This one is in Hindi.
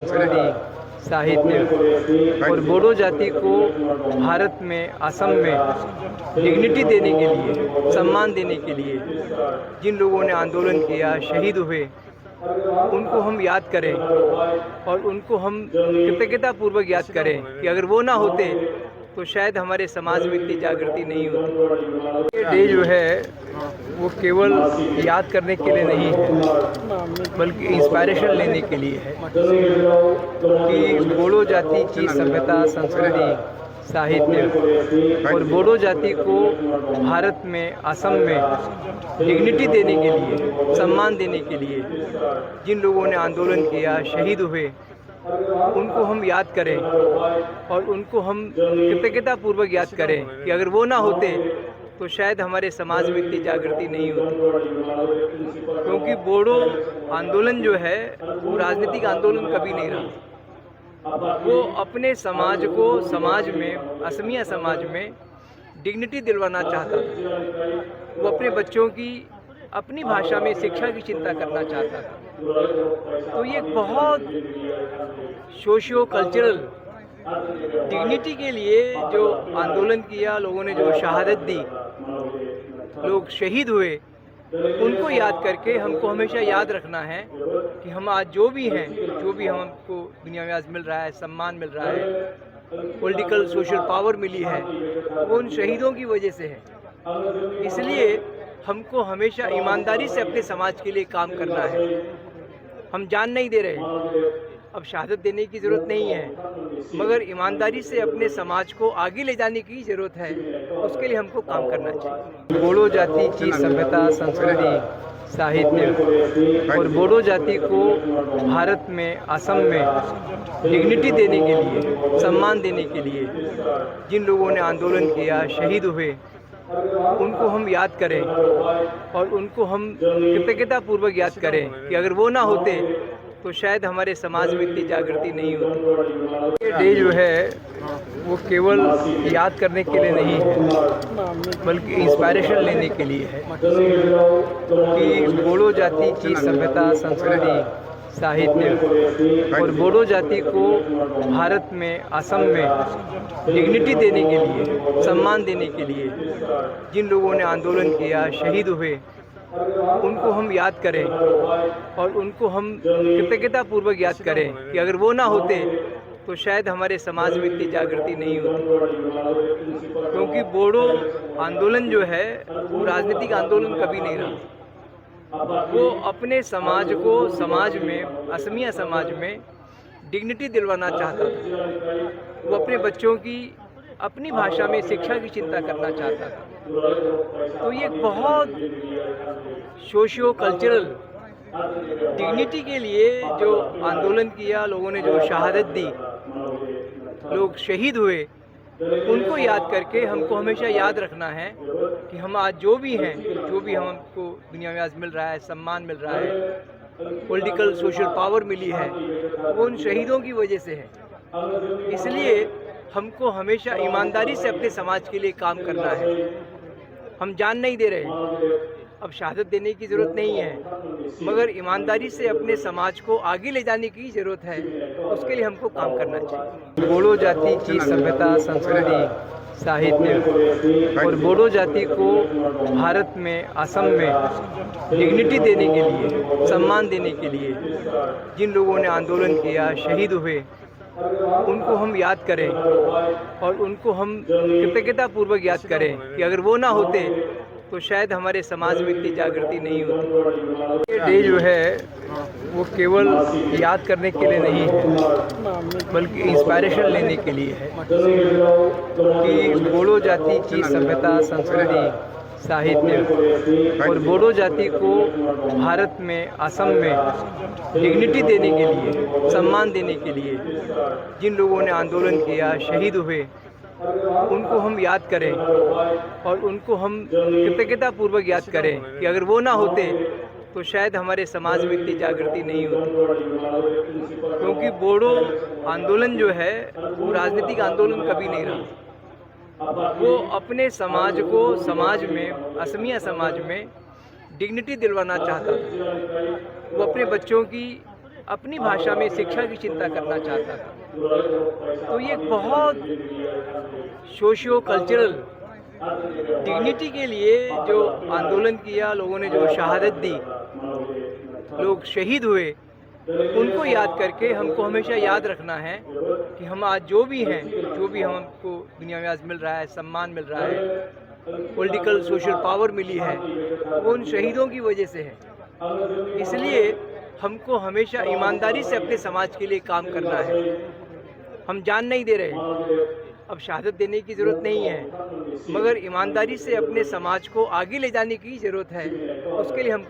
संस्कृति, साहित्य और बोडो जाति को भारत में, असम में डिग्निटी देने के लिए, सम्मान देने के लिए जिन लोगों ने आंदोलन किया, शहीद हुए, उनको हम याद करें और उनको हम कृतज्ञतापूर्वक याद करें कि अगर वो ना होते तो शायद हमारे समाज में इतनी जागृति नहीं होती। ये डे जो है वो केवल याद करने के लिए नहीं है, बल्कि इंस्पायरेशन लेने के लिए है कि बोडो जाति की सभ्यता, संस्कृति, साहित्य और बोडो जाति को भारत में, असम में डिग्निटी देने के लिए, सम्मान देने के लिए जिन लोगों ने आंदोलन किया, शहीद हुए, उनको हम याद करें और उनको हम कृतज्ञतापूर्वक याद करें कि अगर वो ना होते तो शायद हमारे समाज में इतनी जागृति नहीं होती। क्योंकि बोडो आंदोलन जो है वो राजनीतिक आंदोलन कभी नहीं रहा। वो अपने समाज को, समाज में, असमिया समाज में डिग्निटी दिलवाना चाहता था। वो अपने बच्चों की अपनी भाषा में शिक्षा की चिंता करना चाहता था। तो ये बहुत सोशियो कल्चरल डिग्निटी के लिए जो आंदोलन किया, लोगों ने जो शहादत दी, लोग शहीद हुए, उनको याद करके हमको हमेशा याद रखना है कि हम आज जो भी हैं, जो भी हमको दुनिया में आज मिल रहा है, सम्मान मिल रहा है, पॉलिटिकल सोशल पावर मिली है, वो उन शहीदों की वजह से है। इसलिए हमको हमेशा ईमानदारी से अपने समाज के लिए काम करना है। हम जान नहीं दे रहे, अब शहादत देने की ज़रूरत नहीं है, मगर ईमानदारी से अपने समाज को आगे ले जाने की ज़रूरत है। उसके लिए हमको काम करना चाहिए। बोडो जाति की सभ्यता, संस्कृति, साहित्य और बोडो जाति को भारत में, असम में डिग्निटी देने के लिए, सम्मान देने के लिए जिन लोगों ने आंदोलन किया, शहीद हुए, उनको हम याद करें और उनको हम कृतज्ञतापूर्वक याद करें कि अगर वो ना होते तो शायद हमारे समाज में इतनी जागृति नहीं होती। ये डे जो है वो केवल याद करने के लिए नहीं है, बल्कि इंस्पायरेशन लेने के लिए है कि बोडो जाति की सभ्यता, संस्कृति, साहित्य और बोडो जाति को भारत में, असम में डिग्निटी देने के लिए, सम्मान देने के लिए जिन लोगों ने आंदोलन किया, शहीद हुए, उनको हम याद करें और उनको हम कृतज्ञतापूर्वक याद करें कि अगर वो ना होते तो शायद हमारे समाज में इतनी जागृति नहीं होती। क्योंकि बोडो आंदोलन जो है वो राजनीतिक आंदोलन कभी नहीं रहा। वो अपने समाज को, समाज में, असमिया समाज में डिग्निटी दिलवाना चाहता था। वो अपने बच्चों की अपनी भाषा में शिक्षा की चिंता करना चाहता था। तो ये बहुत सोशियो कल्चरल डिग्निटी के लिए जो आंदोलन किया, लोगों ने जो शहादत दी, लोग शहीद हुए, उनको याद करके हमको हमेशा याद रखना है कि हम आज जो भी हैं, जो भी हमको दुनिया में आज मिल रहा है, सम्मान मिल रहा है, पॉलिटिकल सोशल पावर मिली है, वो उन शहीदों की वजह से है। इसलिए हमको हमेशा ईमानदारी से अपने समाज के लिए काम करना है। हम जान नहीं दे रहे, अब शहादत देने की ज़रूरत नहीं है, मगर ईमानदारी से अपने समाज को आगे ले जाने की ज़रूरत है। उसके लिए हमको काम करना चाहिए। बोडो जाति की सभ्यता, संस्कृति, साहित्य और बोडो जाति को भारत में, असम में डिग्निटी देने के लिए, सम्मान देने के लिए जिन लोगों ने आंदोलन किया, शहीद हुए, उनको हम याद करें और उनको हम कृतज्ञतापूर्वक याद करें कि अगर वो ना होते तो शायद हमारे समाज में इतनी जागृति नहीं होती। ये डे जो है वो केवल याद करने के लिए नहीं है, बल्कि इंस्पायरेशन लेने के लिए है कि बोडो जाति की सभ्यता, संस्कृति, साहित्य और बोडो जाति को भारत में, असम में डिग्निटी देने के लिए, सम्मान देने के लिए जिन लोगों ने आंदोलन किया, शहीद हुए, उनको हम याद करें और उनको हम कृतज्ञतापूर्वक याद करें कि अगर वो ना होते तो शायद हमारे समाज में इतनी जागृति नहीं होती। क्योंकि बोडो आंदोलन जो है वो राजनीतिक आंदोलन कभी नहीं रहा। वो अपने समाज को, समाज में, असमिया समाज में डिग्निटी दिलवाना चाहता था। वो अपने बच्चों की अपनी भाषा में शिक्षा की चिंता करना चाहता था। तो ये बहुत सोशियो कल्चरल डिग्निटी के लिए जो आंदोलन किया, लोगों ने जो शहादत दी, लोग शहीद हुए, उनको याद करके हमको हमेशा याद रखना है कि हम आज जो भी हैं, जो भी हमको दुनिया में आज मिल रहा है, सम्मान मिल रहा है, पॉलिटिकल सोशल पावर मिली है, वो उन शहीदों की वजह से है। इसलिए हमको हमेशा ईमानदारी से अपने समाज के लिए काम करना है। हम जान नहीं दे रहे, अब शहादत देने की ज़रूरत नहीं है, मगर ईमानदारी से अपने समाज को आगे ले जाने की ज़रूरत है। उसके लिए हमको